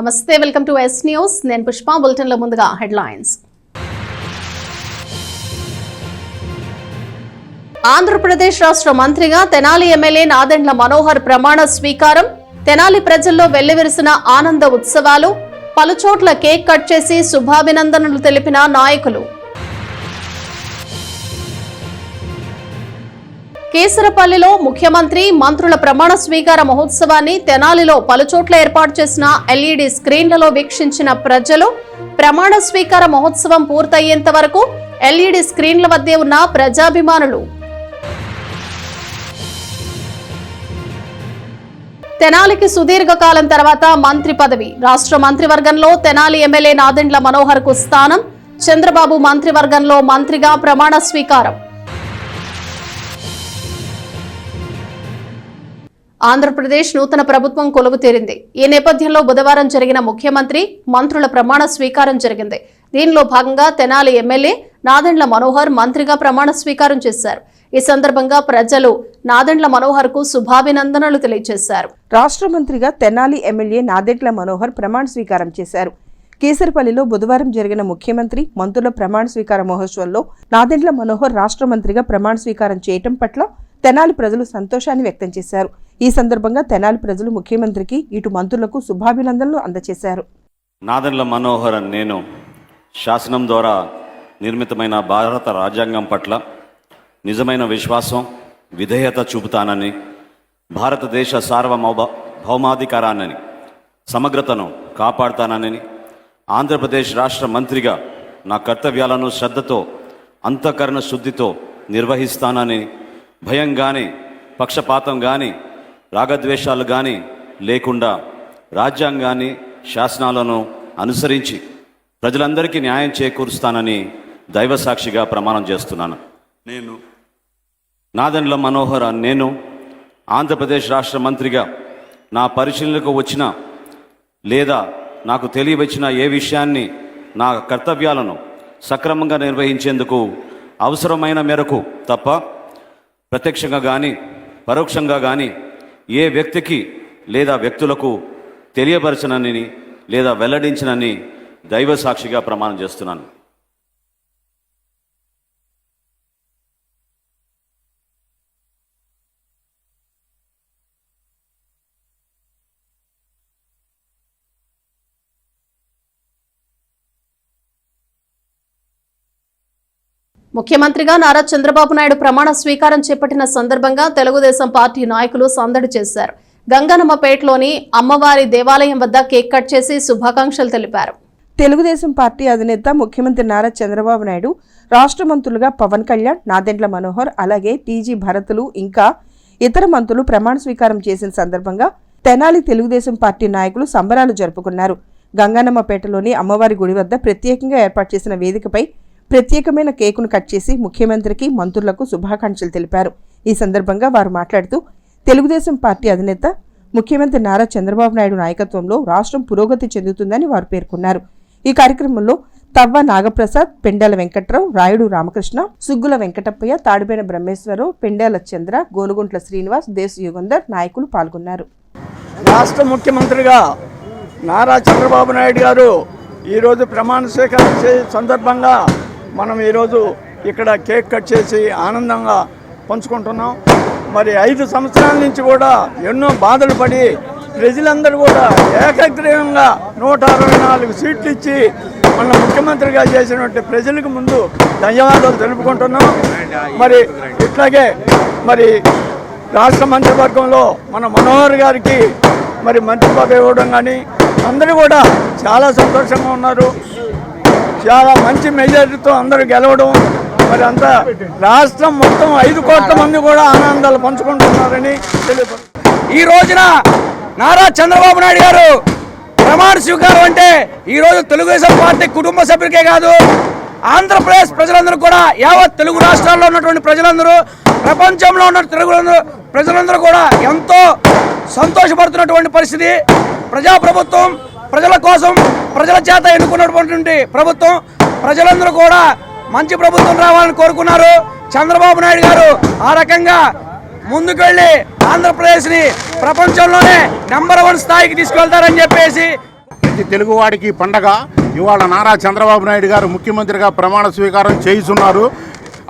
నమస్తే, welcome to yes news. నేను Pushpa. Bulletin లో ముందుగా హెడ్లైన్స్. ఆంధ్రప్రదేశ్ రాష్ట్ర మంత్రిగా తెనాలి ఎమ్మెల్యే నాదెండ్ల మనోహర్ ప్రమాణ స్వీకారం. తెనాలి ప్రజల్లో వెల్లివిరిసిన ఆనంద ఉత్సవాలు. పలుచోట్ల కేక్ కట్ చేసి శుభాభినందనలు తెలిపిన నాయకులు. కేసరపల్లిలో ముఖ్యమంత్రి మంత్రుల ప్రమాణ స్వీకార మహోత్సవాన్ని తెనాలిలో పలుచోట్ల ఏర్పాటు చేసిన ఎల్ఈడి స్క్రీన్లలో వీక్షించిన ప్రజలు. ప్రమాణ స్వీకార మహోత్సవం పూర్తయ్యేంత వరకు ఎల్ఈడి స్క్రీన్ల వద్దే ఉన్న ప్రజాభిమానులు. తెనాలికి సుదీర్ఘకాలం తర్వాత మంత్రి పదవి. రాష్ట్ర మంత్రివర్గంలో తెనాలి ఎమ్మెల్యే నాదెండ్ల మనోహర్ కు స్థానం. చంద్రబాబు మంత్రివర్గంలో మంత్రిగా ప్రమాణ స్వీకారం. ఆంధ్రప్రదేశ్ నూతన ప్రభుత్వం కొలువు తీరింది. ఈ నేపథ్యంలో బుధవారం జరిగిన ముఖ్యమంత్రి మంత్రుల ప్రమాణ స్వీకారం జరిగింది. దీనిలో భాగంగా తెనాలి ఎమ్మెల్యే నాదెండ్ల మనోహర్ మంత్రిగా ప్రమాణ స్వీకారం చేశారు. ఈ సందర్భంగా ప్రజలు నాదెండ్ల మనోహర్ కు శుభాభినందనలు తెలియజేశారు. రాష్ట్ర మంత్రిగా తెనాలి ఎమ్మెల్యే నాదెండ్ల మనోహర్ ప్రమాణ స్వీకారం చేశారు. కేసరపల్లిలో బుధవారం జరిగిన ముఖ్యమంత్రి మంత్రుల ప్రమాణ స్వీకార మహోత్సవంలో నాదెండ్ల మనోహర్ రాష్ట్ర మంత్రిగా ప్రమాణ స్వీకారం చేయటం పట్ల తెనాలి ప్రజలు సంతోషాన్ని వ్యక్తం చేశారు. ఈ సందర్భంగా తెనాలి ప్రజలు ముఖ్యమంత్రికి ఇటు మంత్రులకు శుభాభినందనలు అందజేశారు. నాదెండ్ల మనోహర్ నేను శాసనం ద్వారా నిర్మితమైన భారత రాజ్యాంగం పట్ల నిజమైన విశ్వాసం, విధేయత చూపుతానని, భారతదేశ సార్వభౌమాధికారాన్ని, సమగ్రతను కాపాడుతానని, ఆంధ్రప్రదేశ్ రాష్ట్ర మంత్రిగా నా కర్తవ్యాలను శ్రద్ధతో, అంతఃకరణ శుద్ధితో నిర్వహిస్తానని, భయం కానీ, పక్షపాతం కానీ, రాగద్వేషాలు కానీ లేకుండా రాజ్యాంగాన్ని, శాసనాలను అనుసరించి ప్రజలందరికీ న్యాయం చేకూరుస్తానని దైవసాక్షిగా ప్రమాణం చేస్తున్నాను. నేను నాదెండ్ల మనోహర్ నేను ఆంధ్రప్రదేశ్ రాష్ట్ర మంత్రిగా నా పరిశీలనకు వచ్చిన లేదా నాకు తెలియవచ్చిన ఏ విషయాన్ని, నా కర్తవ్యాలను సక్రమంగా నిర్వహించేందుకు అవసరమైన మేరకు తప్ప ప్రత్యక్షంగా కానీ పరోక్షంగా కానీ ఏ వ్యక్తికి లేదా వ్యక్తులకు తెలియపరచనని లేదా వెల్లడించనని దైవ సాక్షిగా ప్రమాణం చేస్తున్నాను. ముఖ్యమంత్రిగా నారా చంద్రబాబు నాయుడు ప్రమాణ స్వీకారం చేపట్టిన సందర్భంగా తెలుగుదేశం పార్టీ నాయకులు సందడి చేశారు. గంగనమ్మపేటలోని అమ్మవారి దేవాలయం వద్ద కేక్ కట్ చేసి శుభాకాంక్షలు తెలిపారు. తెలుగుదేశం పార్టీ అధినేత ముఖ్యమంత్రి నారా చంద్రబాబు నాయుడు, రాష్ట్ర మంత్రులుగా పవన్ కళ్యాణ్, నాదెండ్ల మనోహర్, అలాగే టీజీ భరతులు ఇంకా ఇతర మంత్రులు ప్రమాణ స్వీకారం చేసిన సందర్భంగా తెనాలి తెలుగుదేశం పార్టీ నాయకులు సంబరాలు జరుపుకున్నారు. గంగనమ్మపేటలోని అమ్మవారి గుడి వద్ద ప్రత్యేకంగా ఏర్పాటు చేసిన వేదికపై ప్రత్యేకమైన కేకును కట్ చేసి ముఖ్యమంత్రికి, మంత్రులకు శుభాకాంక్షలు తెలిపారు. ఈ సందర్భంగా వారు మాట్లాడుతూ తెలుగుదేశం పార్టీ అధినేత ముఖ్యమంత్రి నారా చంద్రబాబు నాయుడు నాయకత్వంలో రాష్ట్రం పురోగతి చెందుతుందని వారు పేర్కొన్నారు. ఈ కార్యక్రమంలో తవ్వ నాగప్రసాద్, పెండాల వెంకట్రావు, రాయుడు రామకృష్ణ, సుగ్గుల వెంకటప్పయ్య, తాడిబేన బ్రహ్మేశ్వరరావు, పెండాల చంద్ర, గోనుగుంట్ల శ్రీనివాస్, దేశ్ యుగంధర్ నాయకులు పాల్గొన్నారు. రాష్ట్ర ముఖ్యమంత్రిగా నారా చంద్రబాబు నాయుడు గారు ఈరోజు ప్రమాణ స్వీకారం సందర్భంగా మనం ఈరోజు ఇక్కడ కేక్ కట్ చేసి ఆనందంగా పంచుకుంటున్నాం. మరి 5 సంవత్సరాల నుంచి కూడా ఎన్నో బాధలు పడి ప్రజలందరూ కూడా ఏకగ్రీవంగా 164 సీట్లు ఇచ్చి మన ముఖ్యమంత్రిగా చేసినటువంటి ప్రజలకు ముందు ధన్యవాదాలు తెలుపుకుంటున్నాం. మరి ఇట్లాగే మరి రాష్ట్ర మంత్రివర్గంలో మన మనోహర్ గారికి మరి మంత్రి పదవి ఇవ్వడం కానీ అందరూ కూడా చాలా సంతోషంగా ఉన్నారు. చాలా మంచి మెజారిటీతో అందరూ గెలవడం, మరి అంతా రాష్ట్రం మొత్తం 5 కోట్ల మంది కూడా ఆనందాలు పంచుకుంటున్నారని తెలియదు. ఈ రోజున నారా చంద్రబాబు నాయుడు గారు ప్రమాణ స్వీకారం అంటే ఈరోజు తెలుగుదేశం పార్టీ కుటుంబ సభ్యులకే కాదు, ఆంధ్రప్రదేశ్ ప్రజలందరూ కూడా, యావత్ తెలుగు రాష్ట్రాల్లో ఉన్నటువంటి ప్రజలందరూ, ప్రపంచంలో ఉన్న తెలుగు ప్రజలందరూ కూడా ఎంతో సంతోషపడుతున్నటువంటి పరిస్థితి. ప్రజాప్రభుత్వం, ప్రజల కోసం, ప్రజల చేత ఎన్నుకున్నటువంటి ప్రభుత్వం. ప్రజలందరూ కూడా మంచి ప్రభుత్వం రావాలని కోరుకున్నారు. చంద్రబాబు నాయుడు గారు ఆ రకంగా ముందుకు వెళ్ళి ఆంధ్రప్రదేశ్ని ప్రపంచంలోనే నంబర్ 1 స్థాయికి తీసుకెళ్తారని చెప్పేసి ప్రతి తెలుగువాడికి పండగ. ఇవాళ నారా చంద్రబాబు నాయుడు గారు ముఖ్యమంత్రిగా ప్రమాణ స్వీకారం చేయిస్తున్నారు.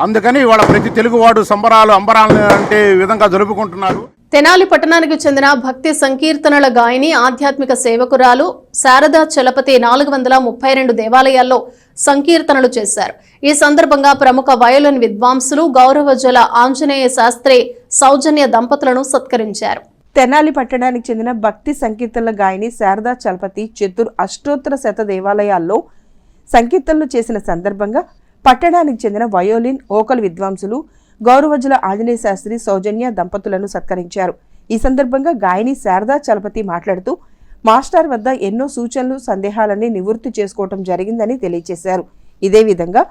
అందుకని ఇవాళ ప్రతి తెలుగువాడు సంబరాలు అంబరాలు అంటే విధంగా జరుపుకుంటున్నారు. తెనాలి పట్టణానికి చెందిన భక్తి సంకీర్తనల గాయని ఆధ్యాత్మిక సేవకురాలు శారదా చలపతి 432 దేవాలయాల్లో సంకీర్తనలు చేశారు. ఈ సందర్భంగా ప్రముఖ వయోలిన్ విద్వాంసులు గౌరవజల ఆంజనేయ శాస్త్రి సౌజన్య దంపతులను సత్కరించారు. తెనాలి పట్టణానికి చెందిన భక్తి సంకీర్తనల గాయని శారదా చలపతి అష్టోత్తర శత దేవాలయాల్లో సంకీర్తనలు చేసిన సందర్భంగా పట్టణానికి చెందిన వయోలిన్ ఓకల్ విద్వాంసులు గౌరవజల ఆంజనేయ శాస్త్రి సౌజన్య దంపతులను సత్కరించారు. ఈ సందర్భంగా గాయని శారదా చలపతి మాట్లాడుతూ మాస్టర్ వద్ద ఎన్నో సూచనలు సందేహాలన్నీ నివృత్తి చేసుకోవటం జరిగిందని తెలియజేశారు. ఇదే విధంగా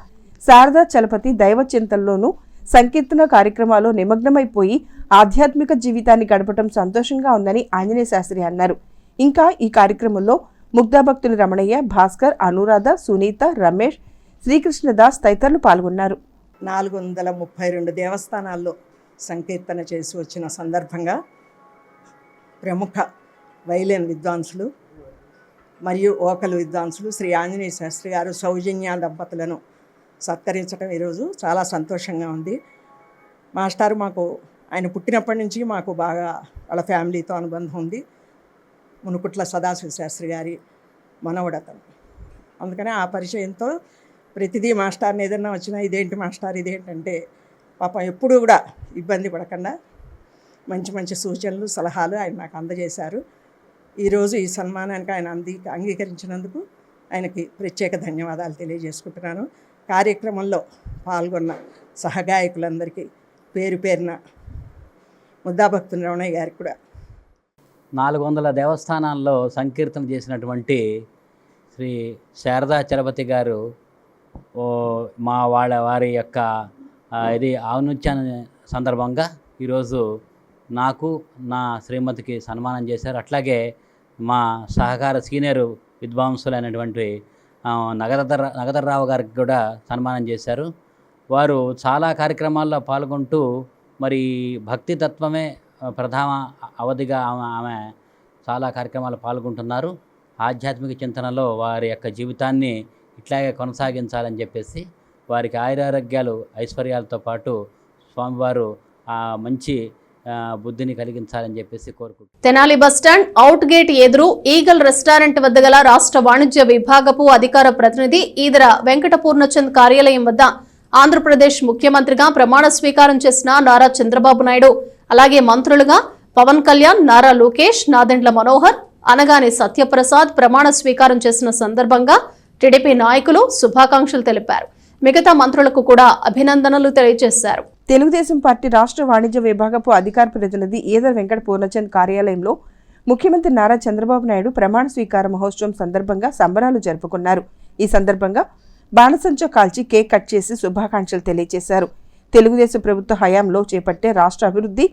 శారదా చలపతి దైవ చింతనలోనూ సంకీర్తన కార్యక్రమాల్లో నిమగ్నమైపోయి ఆధ్యాత్మిక జీవితాన్ని గడపటం సంతోషంగా ఉందని ఆంజనేయ శాస్త్రి అన్నారు. ఇంకా ఈ కార్యక్రమంలో ముగ్ధాభక్తులు రమణయ్య, భాస్కర్, అనురాధ, సునీత, రమేష్, శ్రీకృష్ణదాస్ తదితరులు పాల్గొన్నారు. 432 దేవస్థానాల్లో సంకీర్తన చేసి వచ్చిన సందర్భంగా ప్రముఖ వైలిన్ విద్వాంసులు మరియు ఓకల్ విద్వాంసులు శ్రీ ఆంజనేయ శాస్త్రి గారు సౌజన్య దంపతులను సత్కరించడం ఈరోజు చాలా సంతోషంగా ఉంది. మాస్టారు ఆయన పుట్టినప్పటి నుంచి మాకు బాగా వాళ్ళ ఫ్యామిలీతో అనుబంధం ఉంది. మునుకుట్ల సదాశివ శాస్త్రి గారి మనవడతను. అందుకని ఆ పరిచయంతో ప్రతిదీ మాస్టర్ని ఏదన్నా వచ్చినా ఇదేంటి మాస్టర్ ఇదేంటంటే పాపం ఎప్పుడూ కూడా ఇబ్బంది పడకుండా మంచి మంచి సూచనలు సలహాలు ఆయన నాకు అందజేశారు. ఈరోజు ఈ సన్మానానికి ఆయన అంగీకరించినందుకు ఆయనకి ప్రత్యేక ధన్యవాదాలు తెలియజేసుకుంటున్నాను. కార్యక్రమంలో పాల్గొన్న సహగాయకులందరికీ పేరు పేరున ముద్దాభక్తుల రమణయ్య గారికి కూడా 400 దేవస్థానాల్లో సంకీర్తన చేసినటువంటి శ్రీ శారదా చలపతి గారు వారి యొక్క ఇది ఔన్నత్యాన్ని సందర్భంగా ఈరోజు నాకు నా శ్రీమతికి సన్మానం చేశారు. అట్లాగే మా సహకార సీనియర్ విద్వాంసులైనటువంటి నగదర్రావు గారికి కూడా సన్మానం చేశారు. వారు చాలా కార్యక్రమాల్లో పాల్గొంటూ మరి భక్తి తత్వమే ప్రధాన అవధిగా ఆమె చాలా కార్యక్రమాలు పాల్గొంటున్నారు. ఆధ్యాత్మిక చింతనలో వారి యొక్క జీవితాన్ని ఇట్లాగే కొనసాగించాలని చెప్పేసి వారికి ఆయురారోగ్యాలు ఐశ్వర్యాలతో పాటు స్వామివారు మంచి బుద్ధిని కలిగించాలని చెప్పేసి కోరుకుంటున్నాను. తెనాలి బస్టాండ్ అవుట్ గేట్ ఎదురు ఈగల్ రెస్టారెంట్ వద్ద గల రాష్ట్ర వాణిజ్య విభాగపు అధికార ప్రతినిధి ఈదర వెంకట పూర్ణచంద్ కార్యాలయం వద్ద ఆంధ్రప్రదేశ్ ముఖ్యమంత్రిగా ప్రమాణ స్వీకారం చేసిన నారా చంద్రబాబు నాయుడు, అలాగే మంత్రులుగా పవన్ కళ్యాణ్, నారా లోకేష్, నాదెండ్ల మనోహర్, అనగాని సత్యప్రసాద్ ప్రమాణ స్వీకారం చేసిన సందర్భంగా టీడీపీ నాయకులు శుభాకాంక్షలు తెలిపారు. మిగతా మంత్రులకు కూడా అభినందనలు తెలియజేశారు. తెలుగుదేశం పార్టీ రాష్ట్ర వాణిజ్య విభాగపు అధికార ప్రతినిధి ఈదర వెంకట పూర్ణచంద్ కార్యాలయంలో ముఖ్యమంత్రి నారా చంద్రబాబు నాయుడు ప్రమాణ స్వీకార మహోత్సవం సందర్భంగా సంబరాలు జరుపుకున్నారు. ఈ సందర్భంగా బాణసంచా కాల్చి కేక్ కట్ చేసి శుభాకాంక్షలు తెలియజేశారు. తెలుగుదేశం ప్రభుత్వ హయాంలో చేపట్టే రాష్ట్ర అభివృద్ధి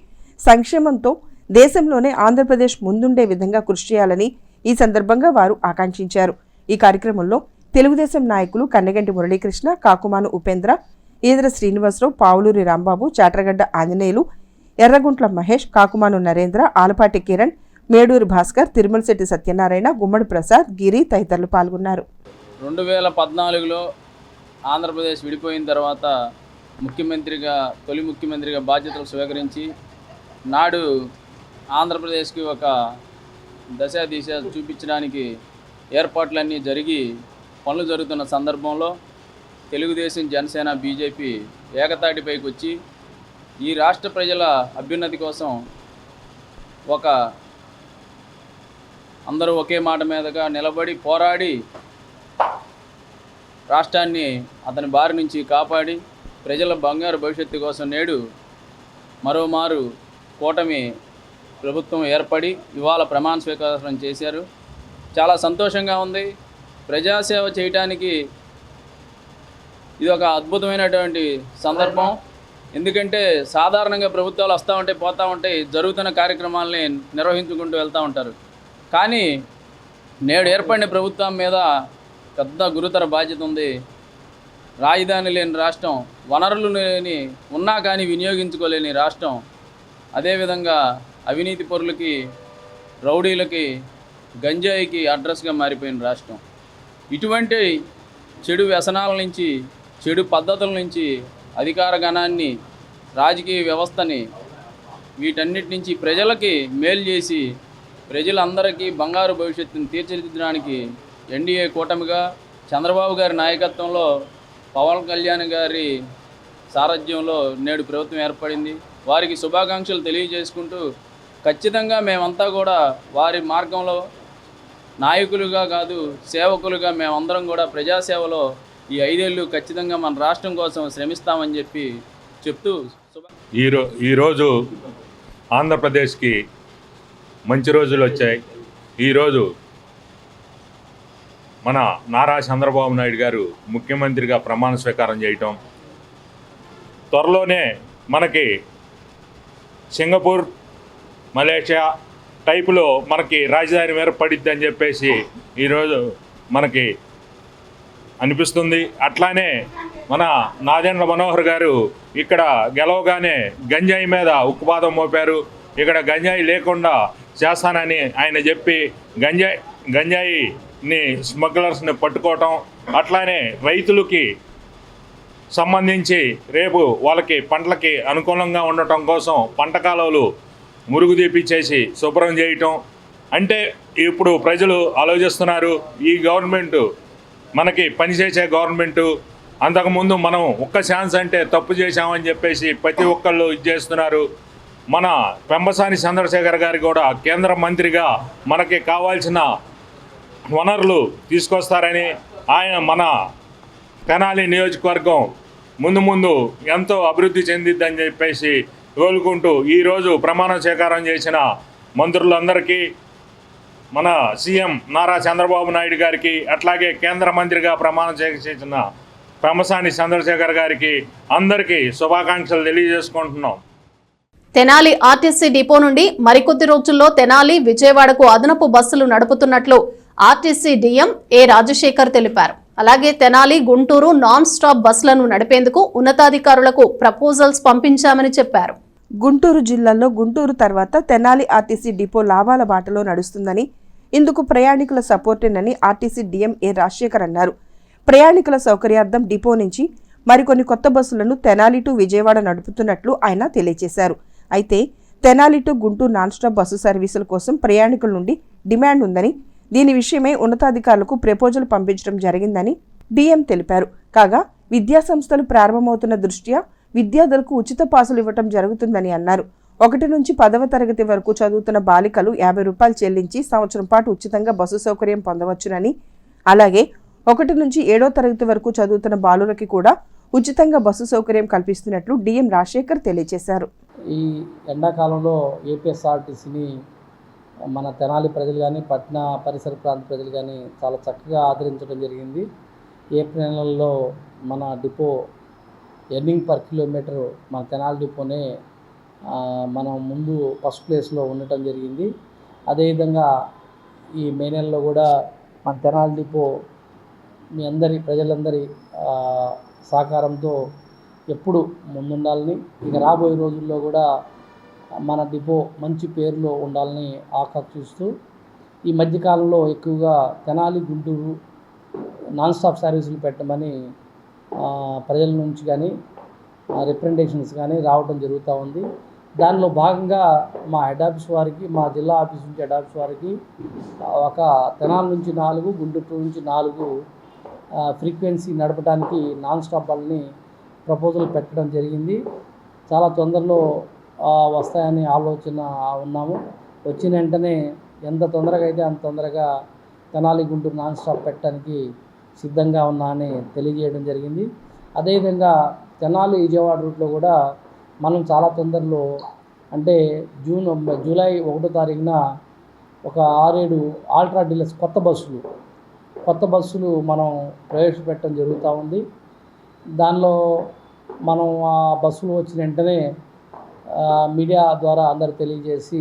సంక్షేమంతో దేశంలోనే ఆంధ్రప్రదేశ్ ముందుండే విధంగా కృషి చేయాలని ఈ సందర్భంగా వారు ఆకాంక్షించారు. ఈ కార్యక్రమంలో తెలుగుదేశం నాయకులు కన్నెగంటి మురళీకృష్ణ, కాకుమాను ఉపేంద్ర, ఈదర శ్రీనివాసరావు, పావులూరి రాంబాబు, చాట్రగడ్డ ఆంజనేయులు, ఎర్రగుంట్ల మహేష్, కాకుమాను నరేంద్ర, ఆలపాటి కిరణ్, మేడూరి భాస్కర్, తిరుమలశెట్టి సత్యనారాయణ, గుమ్మడి ప్రసాద్, గిరి తదితరులు పాల్గొన్నారు. 2014లో ఆంధ్రప్రదేశ్ విడిపోయిన తర్వాత తొలి ముఖ్యమంత్రిగా బాధ్యతలు స్వీకరించి నాడు ఆంధ్రప్రదేశ్కి ఒక దిశ చూపించడానికి ఏర్పాట్లన్నీ జరిగి పనులు జరుగుతున్న సందర్భంలో తెలుగుదేశం, జనసేన, బీజేపీ ఏకతాటిపైకి వచ్చి ఈ రాష్ట్ర ప్రజల అభ్యున్నతి కోసం అందరూ ఒకే మాట మీదగా నిలబడి పోరాడి రాష్ట్రాన్ని అతని బారి నుంచి కాపాడి ప్రజల బంగారు భవిష్యత్తు కోసం నేడు మరోమారు కూటమి ప్రభుత్వం ఏర్పడి ఇవాళ ప్రమాణ స్వీకారం చేశారు. చాలా సంతోషంగా ఉంది. ప్రజాసేవ చేయడానికి ఇది ఒక అద్భుతమైనటువంటి సందర్భం. ఎందుకంటే సాధారణంగా ప్రభుత్వాలు వస్తూ ఉంటాయి, పోతూ ఉంటాయి, జరుగుతున్న కార్యక్రమాలని నిర్వహించుకుంటూ వెళ్తూ ఉంటారు. కానీ నేడు ఏర్పడిన ప్రభుత్వం మీద పెద్ద గురుతర బాధ్యత ఉంది. రాజధాని లేని రాష్ట్రం, వనరులు ఉన్నా కానీ వినియోగించుకోలేని రాష్ట్రం, అదేవిధంగా అవినీతి పరులకి, రౌడీలకి గంజాయికి అడ్రస్గా మారిపోయిన రాష్ట్రం. ఇటువంటి చెడు వ్యసనాల నుంచి, చెడు పద్ధతుల నుంచి అధికార గణాన్ని, రాజకీయ వ్యవస్థని, వీటన్నిటి నుంచి ప్రజలకి మేలు చేసి ప్రజలందరికీ బంగారు భవిష్యత్తును తీర్చిదిద్దడానికి ఎన్డీఏ కూటమిగా చంద్రబాబు గారి నాయకత్వంలో పవన్ కళ్యాణ్ గారి సారథ్యంలో నేడు ప్రభుత్వం ఏర్పడింది. వారికి శుభాకాంక్షలు తెలియజేసుకుంటూ ఖచ్చితంగా మేమంతా కూడా వారి మార్గంలో నాయకులుగా కాదు సేవకులుగా మేమందరం కూడా ప్రజాసేవలో ఈ 5 ఏళ్ళు ఖచ్చితంగా మన రాష్ట్రం కోసం శ్రమిస్తామని చెప్తూ ఈరోజు ఆంధ్రప్రదేశ్కి మంచి రోజులు వచ్చాయి. ఈరోజు మన నారా చంద్రబాబు నాయుడు గారు ముఖ్యమంత్రిగా ప్రమాణ స్వీకారం చేయటం, త్వరలోనే మనకి సింగపూర్, మలేషియా టైపులో మనకి రాజధాని ఏర్పడిద్ది అని చెప్పేసి ఈరోజు మనకి అనిపిస్తుంది. అట్లానే మన నాదెండ్ల మనోహర్ గారు ఇక్కడ గెలవగానే గంజాయి మీద ఉక్కుపాదం మోపారు. ఇక్కడ గంజాయి లేకుండా చేస్తానని ఆయన చెప్పి గంజాయిని స్మగ్లర్స్ని పట్టుకోవటం, అట్లానే రైతులకి సంబంధించి రేపు వాళ్ళకి పంటలకి అనుకూలంగా ఉండటం కోసం పంట కాలువలు మురుగు తీపిచ్చేసి శుభ్రం చేయటం. అంటే ఇప్పుడు ప్రజలు ఆలోచిస్తున్నారు, ఈ గవర్నమెంటు మనకి పనిచేసే గవర్నమెంటు. అంతకుముందు మనం ఒక్క ఛాన్స్ అంటే తప్పు చేశామని చెప్పేసి ప్రతి ఒక్కళ్ళు ఇది చేస్తున్నారు. మన పెంబసాని చంద్రశేఖర్ గారు కూడా కేంద్ర మంత్రిగా మనకి కావాల్సిన వనరులు తీసుకొస్తారని, ఆయన మన తెనాలి నియోజకవర్గం ముందు ఎంతో అభివృద్ధి చెందిద్దని చెప్పేసి కోలుకుంటూ ఈరోజు ప్రమాణ స్వీకారం చేసిన మంత్రులందరికీ, మన సీఎం నారా చంద్రబాబు నాయుడు గారికి, అట్లాగే కేంద్ర మంత్రిగా ప్రమాణం చేసిన పెంబసాని చంద్రశేఖర్ గారికి అందరికీ శుభాకాంక్షలు తెలియజేసుకుంటున్నాం. తెనాలి ఆర్టీసీ డిపో నుండి మరికొద్ది రోజుల్లో తెనాలి, విజయవాడకు అదనపు బస్సులు నడుపుతున్నట్లు ఆర్టీసీ డీఎం ఏ రాజశేఖర్ తెలిపారు. అలాగే తెనాలి, గుంటూరు నాన్ స్టాప్ బస్సులను నడిపేందుకు ఉన్నతాధికారులకు ప్రపోజల్స్ పంపించామని చెప్పారు. గుంటూరు జిల్లాలో గుంటూరు తర్వాత తెనాలి ఆర్టీసీ డిపో లాభాల బాటలో నడుస్తుందని, ఇందుకు ప్రయాణికుల సపోర్టేనని ఆర్టీసీ డీఎం ఏ రాజశేఖర్ అన్నారు. ప్రయాణికుల సౌకర్యార్థం డిపో నుంచి మరికొన్ని కొత్త బస్సులను తెనాలి టు విజయవాడ నడుపుతున్నట్లు ఆయన తెలియజేశారు. అయితే Tenali to Guntur non stop bus సర్వీసుల కోసం ప్రయాణికుల నుండి డిమాండ్ ఉందని, దీని విషయమై ఉన్నతాధికారులకు ప్రపోజల్ పంపించడం జరిగిందని డీఎం తెలిపారు. కాగా విద్యాసంస్థలు ప్రారంభమవుతున్న దృష్ట్యా విద్యార్థులకు ఉచిత పాసులు ఇవ్వటం జరుగుతుందని అన్నారు. 1 నుంచి 10వ తరగతి వరకు చదువుతున్న బాలికలు 50 రూపాయలు చెల్లించి సంవత్సరం పాటు ఉచితంగా బస్సు సౌకర్యం పొందవచ్చునని, అలాగే 1 నుంచి 7వ తరగతి వరకు చదువుతున్న బాలులకి కూడా ఉచితంగా బస్సు సౌకర్యం కల్పిస్తున్నట్లు డీఎం రాజశేఖర్ తెలియజేశారు. ఈ ఎండాకాలంలో ఏపీఎస్ఆర్టీసీని మన తెనాలి ప్రజలు కానీ, పట్న పరిసర ప్రాంత ప్రజలు కానీ చాలా చక్కగా ఆదరించడం జరిగింది. ఏప్రిల్ నెలలో మన డిపో ఎర్నింగ్ పర్ కిలోమీటర్ మన తెనాలి డిపోనే మనం ముందు ఫస్ట్ ప్లేస్లో ఉండటం జరిగింది. అదేవిధంగా ఈ మే నెలలో కూడా మన తెనాలి డిపో మీ అందరి ప్రజలందరి సహకారంతో ఎప్పుడు ముందుండాలని, ఇక రాబోయే రోజుల్లో కూడా మన డిపో మంచి పేరులో ఉండాలని ఆకాంక్షిస్తూ ఈ మధ్యకాలంలో ఎక్కువగా తెనాలి, గుంటూరు నాన్ స్టాప్ సర్వీసులు పెట్టమని ప్రజల నుంచి కానీ రిప్రజెంటేషన్స్ కానీ రావడం జరుగుతూ ఉంది. దానిలో భాగంగా మా హెడ్ ఆఫీస్ వారికి, మా జిల్లా ఆఫీస్ నుంచి హెడ్ ఆఫీస్ వారికి ఒక తెనాలి నుంచి 4, గుంటూరు నుంచి 4 ఫ్రీక్వెన్సీ నడపడానికి నాన్ స్టాప్ వాళ్ళని ప్రపోజల్ పెట్టడం జరిగింది. చాలా తొందరలో వస్తాయని ఆలోచన ఉన్నాము. వచ్చిన వెంటనే ఎంత తొందరగా అయితే అంత తొందరగా తెనాలి, గుంటూరు నాన్ స్టాప్ పెట్టడానికి సిద్ధంగా ఉన్నా అని తెలియజేయడం జరిగింది. అదేవిధంగా తెనాలి విజయవాడ రూట్లో కూడా మనం చాలా తొందరలో, అంటే జూలై 1వ తారీఖున ఒక 6-7 ఆల్ట్రా డీలక్స్ కొత్త బస్సులు మనం ప్రవేశపెట్టడం జరుగుతూ ఉంది. దానిలో మనం ఆ బస్సులు వచ్చిన వెంటనే మీడియా ద్వారా అందరు తెలియజేసి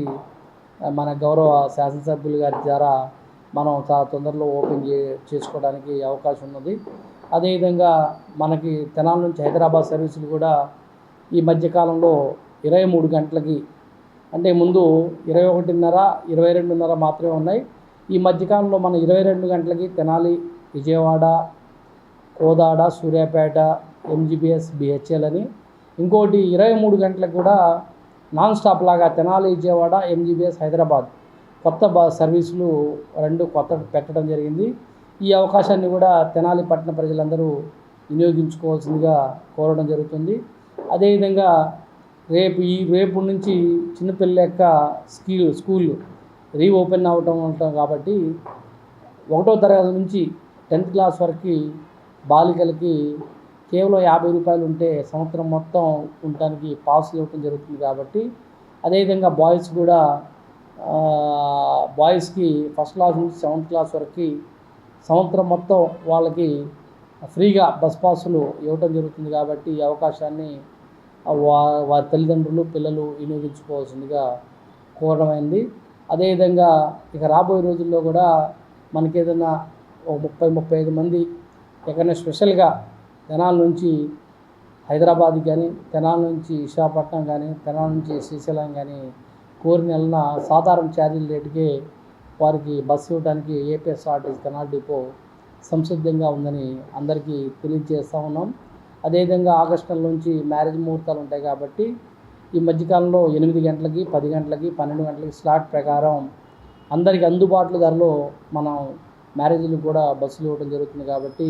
మన గౌరవ శాసనసభ్యులు గారి ద్వారా మనం చాలా తొందరలో ఓపెన్ చేసుకోవడానికి అవకాశం ఉన్నది. అదేవిధంగా మనకి తెనాలి నుంచి హైదరాబాద్ సర్వీసులు కూడా ఈ మధ్యకాలంలో 23 గంటలకి, అంటే ముందు 21:30, 22:30 మాత్రమే ఉన్నాయి. ఈ మధ్యకాలంలో మనం 22 గంటలకి తెనాలి, విజయవాడ, కోదాడ, సూర్యాపేట, ఎంజీబీఎస్, బిహెచ్ఎల్ అని, ఇంకోటి 23 గంటలకు కూడా నాన్ స్టాప్ లాగా తెనాలి, విజయవాడ, ఎంజీబీఎస్, హైదరాబాద్ కొత్త సర్వీసులు 2 కొత్త పెట్టడం జరిగింది. ఈ అవకాశాన్ని కూడా తెనాలి పట్టణ ప్రజలందరూ వినియోగించుకోవాల్సిందిగా కోరడం జరుగుతుంది. అదేవిధంగా రేపు నుంచి చిన్నపిల్లల యొక్క స్కూల్ రీఓపెన్ అవటం కాబట్టి 1వ తరగతి నుంచి 10th క్లాస్ వరకు బాలికలకి కేవలం 50 రూపాయలు ఉంటే సంవత్సరం మొత్తం ఉండటానికి పాస్ ఇవ్వటం జరుగుతుంది కాబట్టి, అదేవిధంగా బాయ్స్ కూడా బాయ్స్కి 1st క్లాస్ నుంచి 7th క్లాస్ వరకు సంవత్సరం మొత్తం వాళ్ళకి ఫ్రీగా బస్ పాసులు ఇవ్వటం జరుగుతుంది కాబట్టి ఈ అవకాశాన్ని వారి తల్లిదండ్రులు, పిల్లలు వినియోగించుకోవాల్సిందిగా కోరడమైంది. అదేవిధంగా ఇక రాబోయే రోజుల్లో కూడా మనకి ఏదైనా 30-35 మంది ఎక్కడైనా స్పెషల్గా తెనాల నుంచి హైదరాబాద్కి కానీ, తెనాల నుంచి విశాఖపట్నం కానీ, తెనాల నుంచి శ్రీశైలం కానీ కోరిన నెలన సాధారణ ఛార్జీల రేటుకే వారికి బస్సు ఇవ్వడానికి ఏపీఎస్ఆర్టీసీ తెనాలి డిపో సంసిద్ధంగా ఉందని అందరికీ తెలియజేస్తూ ఉన్నాం. అదేవిధంగా ఆగస్టు నెల నుంచి మ్యారేజ్ ముహూర్తాలు ఉంటాయి కాబట్టి ఈ మధ్యకాలంలో 8 గంటలకి, 10 గంటలకి, 12 గంటలకి స్లాట్ ప్రకారం అందరికీ అందుబాటులో ధరలో మనం మ్యారేజ్లకు కూడా బస్సులు ఇవ్వడం జరుగుతుంది కాబట్టి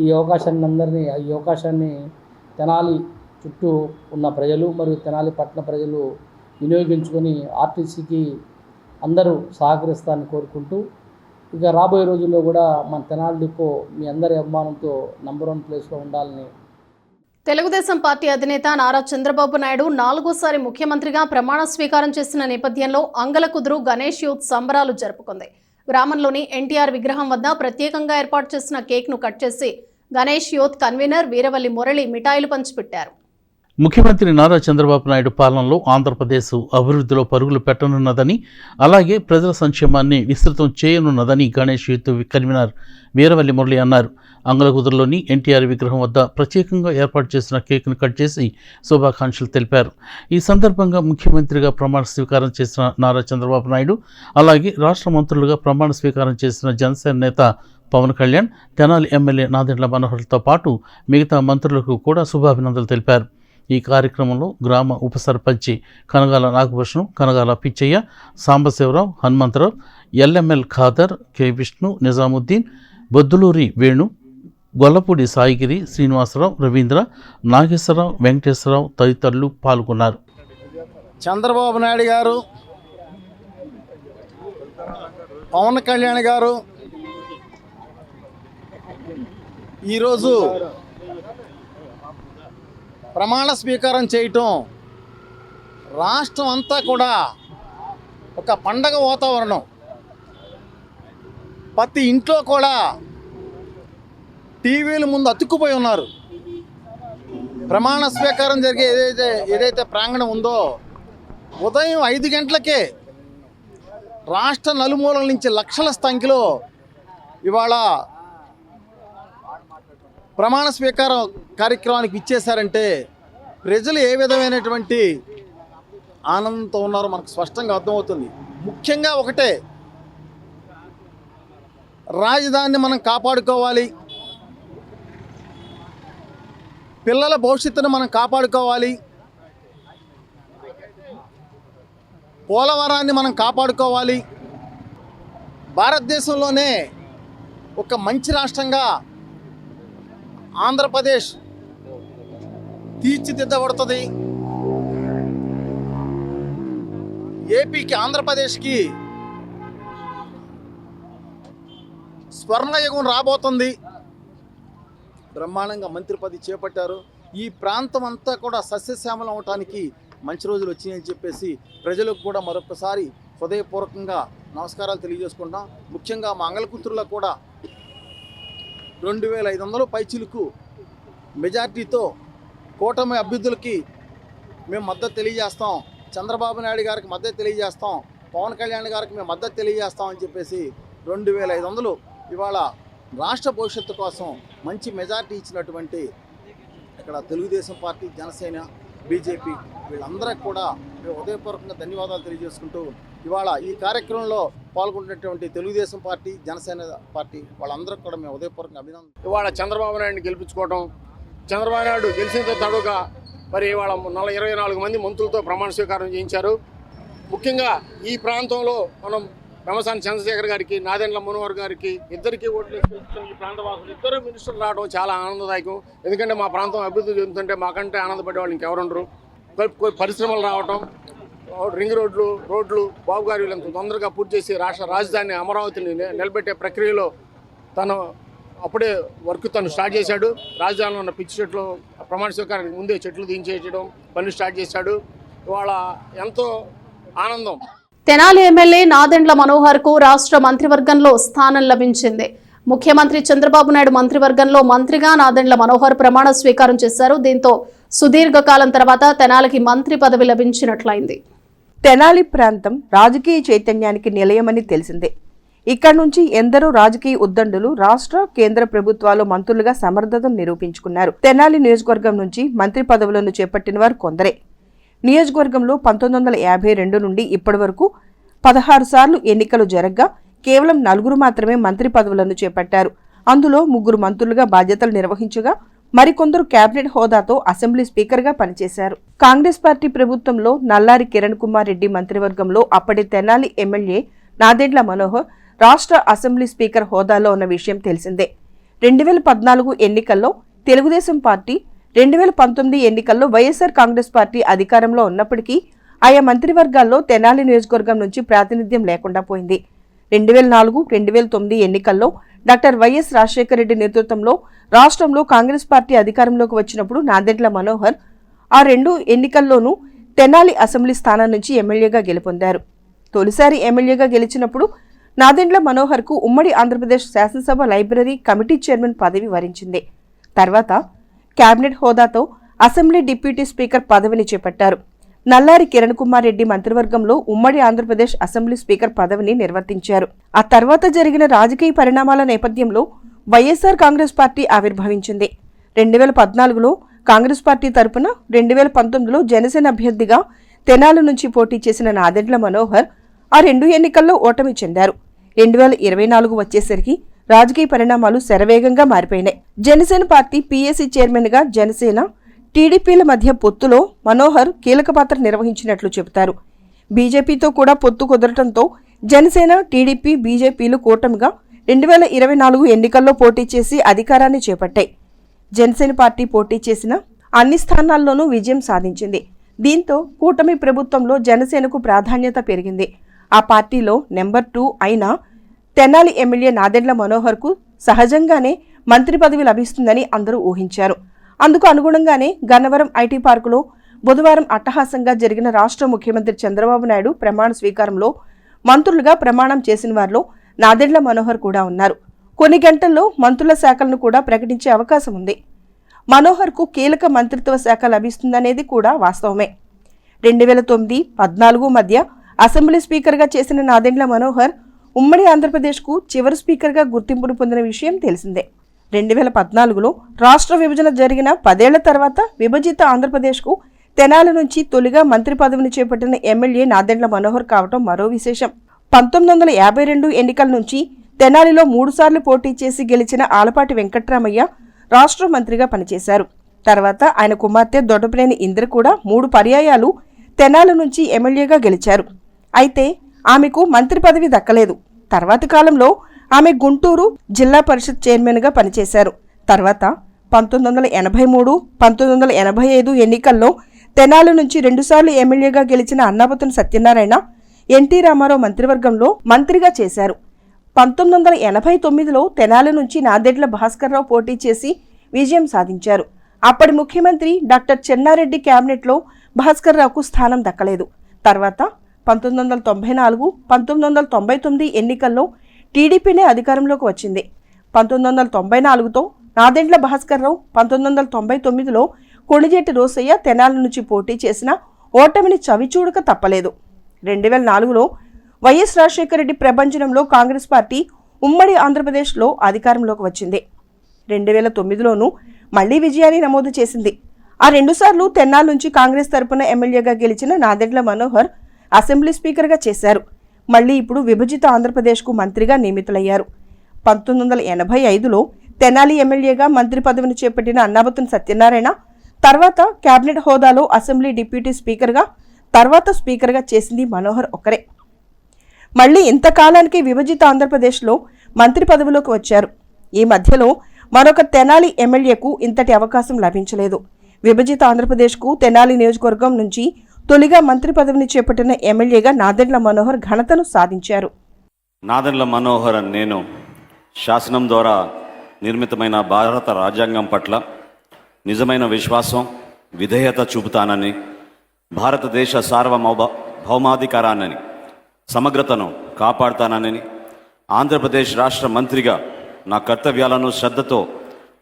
ఈ అవకాశాన్ని తెనాలి చుట్టూ ఉన్న ప్రజలు మరియు తెనాలి పట్టణ ప్రజలు వినియోగించుకొని ఆర్టీసీకి అందరూ సహకరిస్తారని కోరుకుంటూ, ఇక రాబోయే రోజుల్లో కూడా మన తెనాలి డిపో మీ అందరి అభిమానంతో నంబర్ 1 ప్లేస్లో ఉండాలని. తెలుగుదేశం పార్టీ అధినేత నారా చంద్రబాబు నాయుడు 4వసారి ముఖ్యమంత్రిగా ప్రమాణ స్వీకారం చేసిన నేపథ్యంలో అంగలకుదురు గణేష్ యూత్ సంబరాలు జరుపుకుంది. గ్రామంలోని ఎన్టీఆర్ విగ్రహం వద్ద ప్రత్యేకంగా ఏర్పాటు చేసిన కేక్ను కట్ చేసి గణేష్ యూత్ కన్వీనర్ వీరవల్లి మురళి మిఠాయిలు పంచిపెట్టారు. ముఖ్యమంత్రి నారా చంద్రబాబు నాయుడు పాలనలో ఆంధ్రప్రదేశ్ అభివృద్ధిలో పరుగులు పెట్టనున్నదని, అలాగే ప్రజల సంక్షేమాన్ని విస్తృతం చేయనున్నదని గణేష్ యూత్ కన్వీనర్ వీరవల్లి మురళి అన్నారు. అంగలకుదురులోని ఎన్టీఆర్ విగ్రహం వద్ద ప్రత్యేకంగా ఏర్పాటు చేసిన కేక్ను కట్ చేసి శుభాకాంక్షలు తెలిపారు. ఈ సందర్భంగా ముఖ్యమంత్రిగా ప్రమాణ స్వీకారం చేసిన నారా చంద్రబాబు నాయుడు, అలాగే రాష్ట్ర మంత్రులుగా ప్రమాణ స్వీకారం చేసిన జనసేన నేత పవన్ కళ్యాణ్, తెనాలి ఎమ్మెల్యే నాదెండ్ల మనోహర్తో పాటు మిగతా మంత్రులకు కూడా శుభాభినందనలు తెలిపారు. ఈ కార్యక్రమంలో గ్రామ ఉప సర్పంచి కనగాల నాగభూషణం, కనగాల పిచ్చయ్య, సాంబశివరావు, హనుమంతరావు, ఎల్ఎంఎల్ ఖాదర్, కె విష్ణు, నిజాముద్దీన్, బొద్దులూరి వేణు, గొల్లపూడి సాయిగిరి, శ్రీనివాసరావు, రవీంద్ర, నాగేశ్వరరావు, వెంకటేశ్వరరావు తదితరులు పాల్గొన్నారు. చంద్రబాబు నాయుడు గారు, పవన్ కళ్యాణ్ గారు ఈరోజు ప్రమాణ స్వీకారం చేయటం రాష్ట్రం అంతా కూడా ఒక పండగ వాతావరణం. ప్రతి ఇంట్లో కూడా టీవీల ముందు అతుక్కుపోయి ఉన్నారు. ప్రమాణ స్వీకారం జరిగే ఏదైతే ప్రాంగణం ఉందో ఉదయం 5 గంటలకే రాష్ట్ర నలుమూలల నుంచి లక్షల సంఖ్యలో ఇవాళ ప్రమాణ స్వీకారం కార్యక్రమానికి ఇచ్చేశారంటే ప్రజలు ఏ విధమైనటువంటి ఆనందంతో ఉన్నారో మనకు స్పష్టంగా అర్థమవుతుంది. ముఖ్యంగా ఒకటే, రాజధానిని మనం కాపాడుకోవాలి, పిల్లల భవిష్యత్తును మనం కాపాడుకోవాలి, పోలవరాన్ని మనం కాపాడుకోవాలి, భారతదేశంలోనే ఒక మంచి రాష్ట్రంగా ఆంధ్రప్రదేశ్ తీర్చిదిద్దబడుతుంది. ఏపీకి, ఆంధ్రప్రదేశ్కి స్వర్ణయుగం రాబోతుంది. బ్రహ్మాండంగా మంత్రి పదవి చేపట్టారు. ఈ ప్రాంతం అంతా కూడా సస్యశ్యామలం అవటానికి మంచి రోజులు వచ్చినాయని చెప్పేసి ప్రజలకు కూడా మరొకసారి హృదయపూర్వకంగా నమస్కారాలు తెలియజేసుకుంటాం. ముఖ్యంగా మా అంగలకుదురులో కూడా 2500 పైచిలకు మెజార్టీతో కూటమి అభ్యర్థులకి మేము మద్దతు తెలియజేస్తాం, చంద్రబాబు నాయుడు గారికి మద్దతు తెలియజేస్తాం, పవన్ కళ్యాణ్ గారికి మేము మద్దతు తెలియజేస్తాం అని చెప్పేసి 2500 ఇవాళ రాష్ట్ర భవిష్యత్తు కోసం మంచి మెజార్టీ ఇచ్చినటువంటి ఇక్కడ తెలుగుదేశం పార్టీ, జనసేన, బీజేపీ వీళ్ళందరికీ కూడా మేము హృదయపూర్వకంగా ధన్యవాదాలు తెలియజేసుకుంటూ ఇవాళ ఈ కార్యక్రమంలో పాల్గొన్నటువంటి తెలుగుదేశం పార్టీ, జనసేన పార్టీ వాళ్ళందరికీ కూడా మేము ఉదయపూర్వకంగా అభినందన. ఇవాళ చంద్రబాబు నాయుడిని గెలిపించుకోవడం, చంద్రబాబు నాయుడు గెలిచిన తడుగా మరి ఇవాళ 24 మంది మంత్రులతో ప్రమాణ స్వీకారం చేయించారు. ముఖ్యంగా ఈ ప్రాంతంలో మనం పెమ్మసాని చంద్రశేఖర్ గారికి, నాదెండ్ల మనోహర్ గారికి ఇద్దరికి ఓట్లు ఈ ప్రాంత వాసులు ఇద్దరు మినిస్టర్లు రావడం చాలా ఆనందదాయకం. ఎందుకంటే మా ప్రాంతం అభివృద్ధి చెందుతుంటే మాకంటే ఆనందపడే వాళ్ళు ఇంకెవరుండరు. పరిశ్రమలు రావటం, రింగ్ రోడ్లు బాబు గారు వీళ్ళంత తొందరగా పూర్తి చేసి రాష్ట్ర రాజధాని అమరావతిని నిలబెట్టే ప్రక్రియలో తను అప్పుడే వర్క్ తను స్టార్ట్ చేశాడు. రాజధానిలో ఉన్న పిచ్చి చెట్లు ప్రమాణ స్వీకారానికి ముందే చెట్లు దించేయడం పని స్టార్ట్ చేశాడు. ఇవాళ ఎంతో ఆనందం. తెనాలి ఎమ్మెల్యే నాదెండ్ల మనోహర్ కు రాష్ట్ర మంత్రివర్గంలో స్థానం లభించింది. ముఖ్యమంత్రి చంద్రబాబు నాయుడు మంత్రివర్గంలో మంత్రిగా నాదెండ్ల మనోహర్ ప్రమాణ స్వీకారం చేశారు. దీంతో సుదీర్ఘకాలం తర్వాత తెనాలికి మంత్రి పదవి లభించినట్లయింది. తెనాలి ప్రాంతం రాజకీయ చైతన్యానికి నిలయమని తెలిసిందే. ఇక్కడి నుంచి ఎందరో రాజకీయ ఉద్దండులు రాష్ట్ర, కేంద్ర ప్రభుత్వాలు మంత్రులుగా సమర్థతను నిరూపించుకున్నారు. తెనాలి నియోజకవర్గం నుంచి మంత్రి పదవులను చేపట్టిన వారు కొందరే. నియోజకవర్గంలో 1952 నుండి ఇప్పటి వరకు 16 సార్లు ఎన్నికలు జరగ్గా కేవలం 4 మాత్రమే మంత్రి పదవులను చేపట్టారు. అందులో 3 మంత్రులుగా బాధ్యతలు నిర్వహించగా మరికొందరు కేబినెట్ హోదాతో అసెంబ్లీ స్పీకర్గా పనిచేశారు. కాంగ్రెస్ పార్టీ ప్రభుత్వంలో నల్లారి కిరణ్ కుమార్ రెడ్డి మంత్రివర్గంలో అప్పటి తెనాలి ఎమ్మెల్యే నాదెండ్ల మనోహర్ రాష్ట్ర అసెంబ్లీ స్పీకర్ హోదాలో ఉన్న విషయం తెలిసిందే. 2014 ఎన్నికల్లో తెలుగుదేశం పార్టీ, 2019 ఎన్నికల్లో వైఎస్ఆర్ కాంగ్రెస్ పార్టీ అధికారంలో ఉన్నప్పటికీ ఆయా మంత్రివర్గాల్లో తెనాలి నియోజకవర్గం నుంచి ప్రాతినిధ్యం లేకుండా పోయింది. 2004, 2009 ఎన్నికల్లో డాక్టర్ వైఎస్ రాజశేఖర రెడ్డి నేతృత్వంలో రాష్ట్రంలో కాంగ్రెస్ పార్టీ అధికారంలోకి వచ్చినప్పుడు నాదెండ్ల మనోహర్ ఆ 2 ఎన్నికల్లోనూ తెనాలి అసెంబ్లీ స్థానం నుంచి ఎమ్మెల్యేగా గెలుపొందారు. తొలిసారి ఎమ్మెల్యేగా గెలిచినప్పుడు నాదెండ్ల మనోహర్ కు ఉమ్మడి ఆంధ్రప్రదేశ్ శాసనసభ లైబ్రరీ కమిటీ చైర్మన్ పదవి వరించింది. తర్వాత కేబినెట్ హోదాతో అసెంబ్లీ డిప్యూటీ స్పీకర్ పదవిని చేపట్టారు. నల్లారి కిరణ్ కుమార్ రెడ్డి మంత్రివర్గంలో ఉమ్మడి ఆంధ్రప్రదేశ్ అసెంబ్లీ స్పీకర్ పదవిని నిర్వర్తించారు. ఆ తర్వాత జరిగిన రాజకీయ పరిణామాల నేపథ్యంలో వైఎస్ఆర్ కాంగ్రెస్ పార్టీ ఆవిర్భవించింది. 2014లో కాంగ్రెస్ పార్టీ తరపున, 2019లో జనసేన అభ్యర్థిగా తెనాలి నుంచి పోటీ చేసిన నాదెండ్ల మనోహర్ ఆ 2 ఎన్నికల్లో ఓటమి చెందారు. 2024 వచ్చేసరికి రాజకీయ పరిణామాలు శరవేగంగా మారిపోయినాయి. జనసేన పార్టీ పీఏసీ చైర్మన్ గా జనసేన, టీడీపీల మధ్య పొత్తులో మనోహర్ కీలక పాత్ర నిర్వహించినట్లు చెబుతారు. బీజేపీతో కూడా పొత్తు కుదరటంతో జనసేన, టీడీపీ, బీజేపీలు కూటమిగా 2024 ఎన్నికల్లో పోటీ చేసి అధికారాన్ని చేపట్టాయి. జనసేన పార్టీ పోటీ చేసిన అన్ని స్థానాల్లోనూ విజయం సాధించింది. దీంతో కూటమి ప్రభుత్వంలో జనసేనకు ప్రాధాన్యత పెరిగింది. ఆ పార్టీలో నెంబర్ 2 అయిన తెనాలి ఎమ్మెల్యే నాదెండ్ల మనోహర్కు సహజంగానే మంత్రి పదవి లభిస్తుందని అందరూ ఊహించారు. అందుకు అనుగుణంగానే గన్నవరం ఐటీ పార్కులో బుధవారం అట్టహాసంగా జరిగిన రాష్ట్ర ముఖ్యమంత్రి చంద్రబాబు నాయుడు ప్రమాణ స్వీకారంలో మంత్రులుగా ప్రమాణం చేసిన వారిలో నాదెండ్ల మనోహర్ కూడా ఉన్నారు. కొన్ని గంటల్లో మంత్రుల శాఖలను కూడా ప్రకటించే అవకాశం ఉంది. మనోహర్కు కీలక మంత్రిత్వ శాఖ లభిస్తుందనేది కూడా వాస్తవమే. 2009-14 మధ్య అసెంబ్లీ స్పీకర్గా చేసిన నాదెండ్ల మనోహర్ ఉమ్మడి ఆంధ్రప్రదేశ్కు చివరి స్పీకర్గా గుర్తింపును పొందిన విషయం తెలిసిందే. 2014లో రాష్ట్ర విభజన జరిగిన 10 ఏళ్ల తర్వాత విభజిత ఆంధ్రప్రదేశ్కు తెనాలి నుంచి తొలిగా మంత్రి పదవిని చేపట్టిన ఎమ్మెల్యే నాదెండ్ల మనోహర్ కావటం మరో విశేషం. 1952 ఎన్నికల నుంచి తెనాలిలో 3 సార్లు పోటీ చేసి గెలిచిన ఆలపాటి వెంకట్రామయ్య రాష్ట్ర మంత్రిగా పనిచేశారు. తర్వాత ఆయన కుమార్తె దొడ్డపనేని ఇంద్ర కూడా 3 పర్యాయాలు తెనాలి నుంచి ఎమ్మెల్యేగా గెలిచారు. అయితే ఆమెకు మంత్రి పదవి దక్కలేదు. తర్వాతి కాలంలో ఆమె గుంటూరు జిల్లా పరిషత్ చైర్మన్గా పనిచేశారు. తర్వాత 1983, 1985 ఎన్నికల్లో తెనాలి నుంచి 2 సార్లు ఎమ్మెల్యేగా గెలిచిన అన్నాపతుని సత్యనారాయణ ఎన్టీ రామారావు మంత్రివర్గంలో మంత్రిగా చేశారు. 1989లో తెనాలి నుంచి నాదెండ్ల భాస్కర్రావు పోటీ చేసి విజయం సాధించారు. అప్పటి ముఖ్యమంత్రి డాక్టర్ చెన్నారెడ్డి కేబినెట్లో భాస్కర్రావుకు స్థానం దక్కలేదు. తర్వాత 1994, 1999 ఎన్నికల్లో టీడీపీనే అధికారంలోకి వచ్చింది. 1994తో నాదెండ్ల భాస్కర్రావు, 1999లో కొణిజేటి రోసయ్య తెనాలి నుంచి పోటీ చేసిన ఓటమిని చవిచూడక తప్పలేదు. 2004లో వైఎస్ రాజశేఖర రెడ్డి ప్రభంజనంలో కాంగ్రెస్ పార్టీ ఉమ్మడి ఆంధ్రప్రదేశ్లో అధికారంలోకి వచ్చింది. 2009లోనూ మళ్లీ విజయాన్ని నమోదు చేసింది. ఆ 2 సార్లు తెనాలి నుంచి కాంగ్రెస్ తరపున ఎమ్మెల్యేగా గెలిచిన నాదెండ్ల మనోహర్ అసెంబ్లీ స్పీకర్గా చేశారు. మళ్లీ ఇప్పుడు విభజిత ఆంధ్రప్రదేశ్కు మంత్రిగా నియమితులయ్యారు. 1985లో తెనాలి ఎమ్మెల్యేగా మంత్రి పదవిని చేపట్టిన అన్నాబత్తుని సత్యనారాయణ తర్వాత కేబినెట్ హోదాలో అసెంబ్లీ డిప్యూటీ స్పీకర్గా, తర్వాత స్పీకర్గా చేసింది మనోహర్ ఒక్కరే. మళ్లీ ఇంతకాలానికి విభజిత ఆంధ్రప్రదేశ్లో మంత్రి పదవిలోకి వచ్చారు. ఈ మధ్యలో మరొక తెనాలి ఎమ్మెల్యేకు ఇంతటి అవకాశం లభించలేదు. విభజిత ఆంధ్రప్రదేశ్కు తెనాలి నియోజకవర్గం నుంచి తొలిగా మంత్రి పదవిని చేపట్టిన ఎమ్మెల్యేగా నాదెండ్ల మనోహర్ ఘనతను సాధించారు. నాదెండ్ల మనోహర్ నేను శాసనం ద్వారా నిర్మితమైన భారత రాజ్యాంగం పట్ల నిజమైన విశ్వాసం, విధేయత చూపుతానని, భారతదేశ సార్వభౌమాధికారాన్ని, సమగ్రతను కాపాడుతానని, ఆంధ్రప్రదేశ్ రాష్ట్ర మంత్రిగా నా కర్తవ్యాలను శ్రద్ధతో,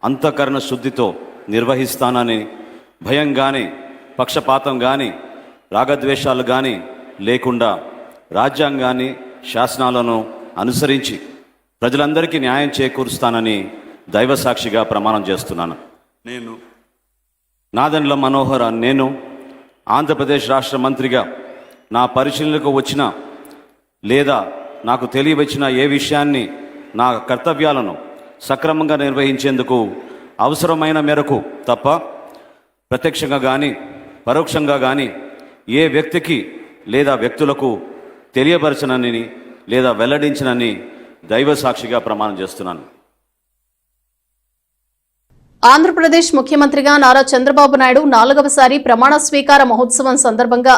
అంతఃకరణ శుద్ధితో నిర్వహిస్తానని, భయం కానీ, పక్షపాతం కానీ, రాగద్వేషాలు కానీ లేకుండా రాజ్యాంగాన్ని, శాసనాలను అనుసరించి ప్రజలందరికీ న్యాయం చేకూరుస్తానని దైవసాక్షిగా ప్రమాణం చేస్తున్నాను. నేను నాదెండ్ల మనోహర్ నేను ఆంధ్రప్రదేశ్ రాష్ట్ర మంత్రిగా నా పరిశీలనకు వచ్చిన లేదా నాకు తెలియవచ్చిన ఏ విషయాన్ని, నా కర్తవ్యాలను సక్రమంగా నిర్వహించేందుకు అవసరమైన మేరకు తప్ప ప్రత్యక్షంగా కానీ పరోక్షంగా కానీ ఏ వ్యక్తికి లేదా వ్యక్తులకు తెలియపరచనని లేదా వెల్లడించనని దైవసాక్షిగా ప్రమాణం చేస్తున్నాను. ఆంధ్రప్రదేశ్ ముఖ్యమంత్రిగా నారా చంద్రబాబు నాయుడు 4వసారి ప్రమాణ స్వీకార మహోత్సవం సందర్భంగా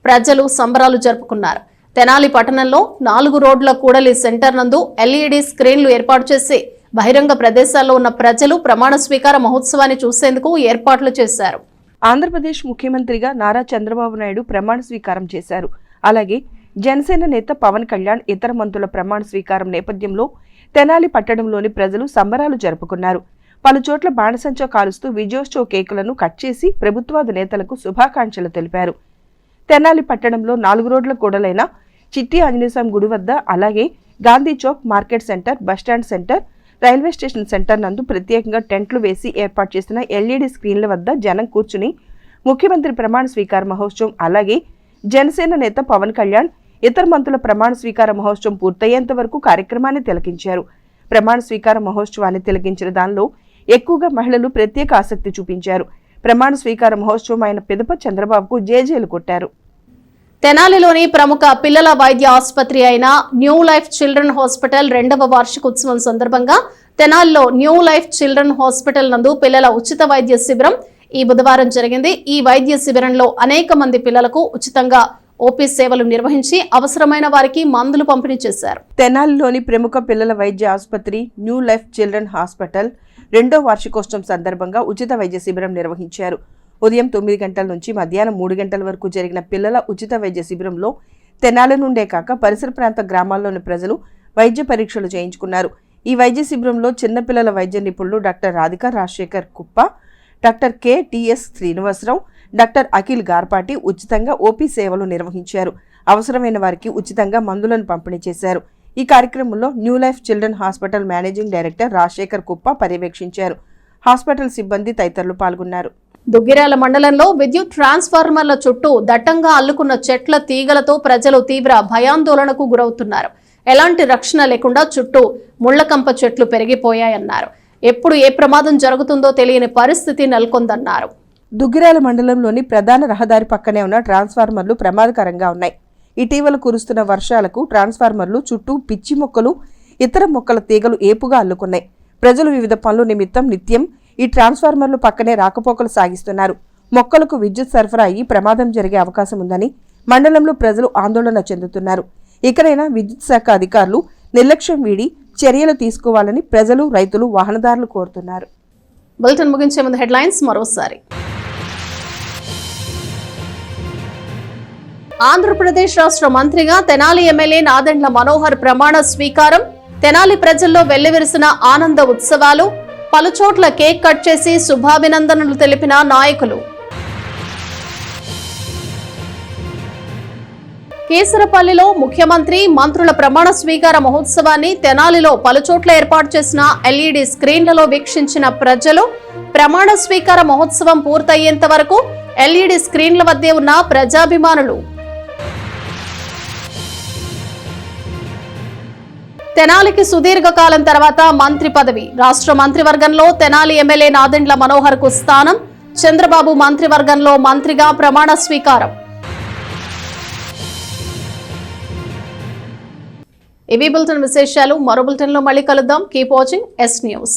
ప్రజలు సంబరాలు జరుపుకున్నారు. తెనాలి పట్టణంలో 4 రోడ్ల కూడలి సెంటర్ నందు ఎల్ఈడి స్క్రీన్లు ఏర్పాటు చేసి బహిరంగ ప్రదేశాల్లో ఉన్న ప్రజలు ప్రమాణ స్వీకార మహోత్సవాన్ని చూసేందుకు ఏర్పాట్లు చేశారు. ఆంధ్రప్రదేశ్ ముఖ్యమంత్రిగా నారా చంద్రబాబు నాయుడు ప్రమాణ స్వీకారం చేశారు. అలాగే జనసేన నేత పవన్ కళ్యాణ్ ఇతర మంత్రుల ప్రమాణ స్వీకారం నేపథ్యంలో తెనాలి పట్టణంలోని ప్రజలు సంబరాలు జరుపుకున్నారు. పలుచోట్ల బాణసంచా కాలుస్తూ విజయోత్సవ కేకులను కట్ చేసి ప్రభుత్వాధినేతలకు శుభాకాంక్షలు తెలిపారు. తెనాలి పట్టణంలో 4 రోడ్ల కూడలైన చిట్టి ఆంజనేయస్వామి గుడి వద్ద, అలాగే Gandhi Chowk, market centre, bus stand centre, railway station centre నందు ప్రత్యేకంగా టెంట్లు వేసి ఏర్పాటు చేసిన ఎల్ఈడి స్క్రీన్ల వద్ద జనం కూర్చుని ముఖ్యమంత్రి ప్రమాణ స్వీకార మహోత్సవం, అలాగే జనసేన నేత పవన్ కళ్యాణ్ ఇతర మంత్రుల ప్రమాణ స్వీకార మహోత్సవం పూర్తయ్యేంత వరకు కార్యక్రమాన్ని తిలకించారు. ప్రమాణ స్వీకార మహోత్సవాన్ని తిలకించిన దానిలో ఎక్కువగా మహిళలు ప్రత్యేక ఆసక్తి చూపించారు. ప్రమాణ స్వీకార మహోత్సవం అయిన పిదప చంద్రబాబుకు జేజేలు కొట్టారు. తెనాలిలోని ప్రముఖ పిల్లల వైద్య ఆసుపత్రి అయిన న్యూ లైఫ్ చిల్డ్రన్ హాస్పిటల్ 2వ వార్షికోత్సవం సందర్భంగా తెనాలిలో న్యూ లైఫ్ చిల్డ్రన్ హాస్పిటల్ నందు పిల్లల ఉచిత వైద్య శిబిరం ఈ బుధవారం జరిగింది. ఈ వైద్య శిబిరంలో అనేక మంది పిల్లలకు ఉచితంగా ఓపీ సేవలు నిర్వహించి అవసరమైన వారికి మందులు పంపిణీ చేశారు. తెనాలిలోని ప్రముఖ పిల్లల వైద్య ఆసుపత్రి న్యూ లైఫ్ చిల్డ్రన్ హాస్పిటల్ 2వ వార్షికోత్సవం సందర్భంగా ఉచిత వైద్య శిబిరం నిర్వహించారు. ఉదయం 9 గంటల నుంచి మధ్యాహ్నం 3 గంటల వరకు జరిగిన పిల్లల ఉచిత వైద్య శిబిరంలో తెనాలి నుండే కాక పరిసర ప్రాంత గ్రామాల్లోని ప్రజలు వైద్య పరీక్షలు చేయించుకున్నారు. ఈ వైద్య శిబిరంలో చిన్నపిల్లల వైద్య నిపుణులు డాక్టర్ రాధికా రాజశేఖర్ కుప్ప, డాక్టర్ కెటిఎస్ శ్రీనివాసరావు, డాక్టర్ అఖిల్ గార్పాటి ఉచితంగా ఓపీ సేవలు నిర్వహించారు. అవసరమైన వారికి ఉచితంగా మందులను పంపిణీ చేశారు. ఈ కార్యక్రమంలో new life children hospital managing director Rajasekhar కుప్ప పర్యవేక్షించారు. హాస్పిటల్ సిబ్బంది తదితరులు పాల్గొన్నారు. దుగ్గిరాల మండలంలో విద్యుత్ ట్రాన్స్ఫార్మర్ల చుట్టూ దట్టంగా అల్లుకున్న చెట్ల తీగలతో ప్రజలు తీవ్ర భయాందోళనకు గురవుతున్నారు. ఎలాంటి రక్షణ లేకుండా చుట్టూ ముళ్లకంప చెట్లు పెరిగిపోయాయన్నారు. ఎప్పుడు ఏ ప్రమాదం జరుగుతుందో తెలియని పరిస్థితి నెలకొందన్నారు. దుగ్గిరాల మండలంలోని ప్రధాన రహదారి పక్కనే ఉన్న ట్రాన్స్ఫార్మర్లు ప్రమాదకరంగా ఉన్నాయి. ఇటీవల కురుస్తున్న వర్షాలకు ట్రాన్స్ఫార్మర్లు చుట్టూ పిచ్చి మొక్కలు, ఇతర మొక్కల తీగలు ఏపుగా అల్లుకున్నాయి. ప్రజలు వివిధ పనుల నిమిత్తం నిత్యం ఈ ట్రాన్స్ఫార్మర్లు పక్కనే రాకపోకలు సాగిస్తున్నారు. మొక్కలకు విద్యుత్ సరఫరా అయ్యి ప్రమాదం జరిగే అవకాశం ఉందని మండలంలో ప్రజలు ఆందోళన చెందుతున్నారు. ఇకనైనా విద్యుత్ శాఖ అధికారులు నిర్లక్ష్యం వీడి చర్యలు తీసుకోవాలని ప్రజలు, రైతులు, వాహనదారులు కోరుతున్నారు. బులెటిన్ ముగించే ముందు హెడ్లైన్స్ మరోసారి. ఆంధ్రప్రదేశ్ రాష్ట్ర మంత్రిగా తెనాలి ఎమ్మెల్యే నాదెండ్ల మనోహర్ ప్రమాణ స్వీకారం. తెనాలి ప్రజల్లో వెల్లివిరిసిన ఆనంద ఉత్సవాలు. పలుచోట్ల కేక్ కట్ చేసి శుభాభినందనలు తెలిపిన నాయకులు. కేసరపల్లిలో ముఖ్యమంత్రి, మంత్రుల ప్రమాణ స్వీకార మహోత్సవాన్ని తెనాలిలో పలుచోట్ల ఏర్పాటు చేసిన ఎల్ఈడి స్క్రీన్లలో వీక్షించిన ప్రజలు. ప్రమాణ స్వీకార మహోత్సవం పూర్తయ్యేంత వరకు ఎల్ఈడి స్క్రీన్ల వద్దే ఉన్న ప్రజాభిమానులు. తెనాలికి సుదీర్ఘకాలం తర్వాత మంత్రి పదవి. రాష్ట్ర మంత్రివర్గంలో తెనాలి ఎమ్మెల్యే నాదెండ్ల మనోహర్ కు స్థానం. చంద్రబాబు మంత్రివర్గంలో మంత్రిగా ప్రమాణ స్వీకారం. ఇవి బులెటిన్ విశేషాలు. మరో బులెటిన్లో మళ్ళీ కలుద్దాం. Keep watching yes news.